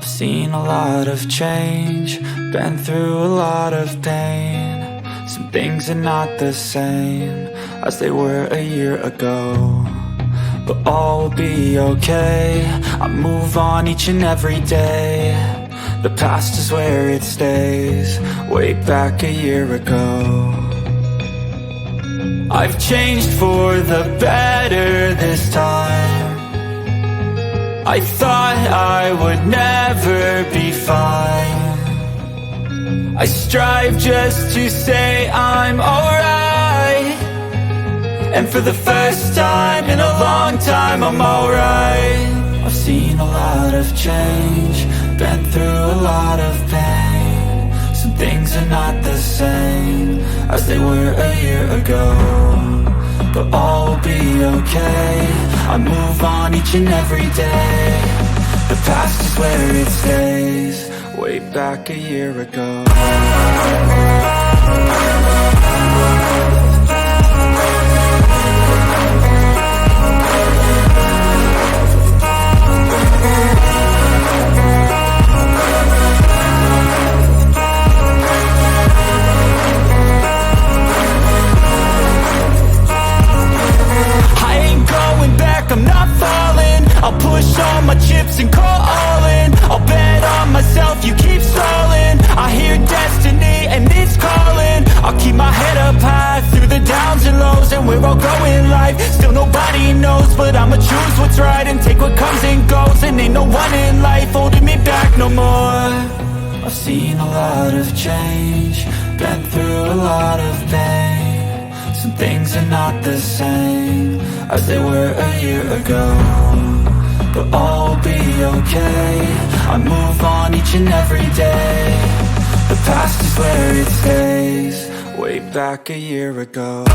I've seen a lot of change, been through a lot of pain. Some things are not the same as they were a year ago, but all will be okay. I move on each and every day. The past is where it stays, way back a year ago. I've changed for the better this time. I thought I would never be fine. I strive just to say I'm alright, and for the first time in a long time I'm alright. I've seen a lot of change, been through a lot of pain. Some things are not the same as they were a year ago, but all will be okay. I move on each and every day. The past is where it stays, way back a year ago. I'm not falling, I'll push all my chips and call all in. I'll bet on myself, you keep stalling. I hear destiny and it's calling. I'll keep my head up high through the downs and lows, and we're all going life. Still nobody knows, but I'ma choose what's right and take what comes and goes. And ain't no one in life holding me back no more. I've seen a lot of change, been through a lot of pain. Some things are not the same as they were a year ago, but all will be okay. I move on each and every day. The past is where it stays, way back a year ago.